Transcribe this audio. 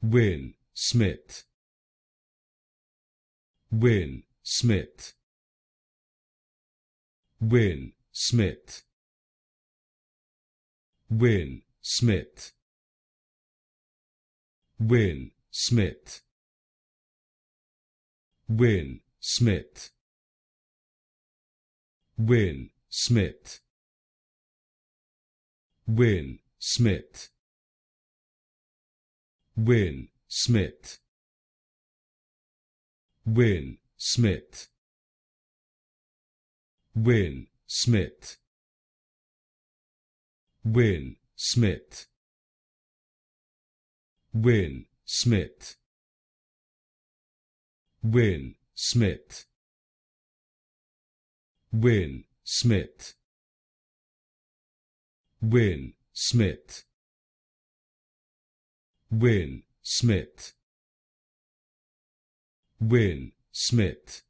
Will Smith, Will Smith, Will Smith, Will Smith, Will Smith, Will Smith, Will Smith, Will Smith, Will Smith, Will Smith, Will Smith, Will Smith, Will Smith, Will Smith, Will Smith, Will Smith, Will Smith, Will Smith,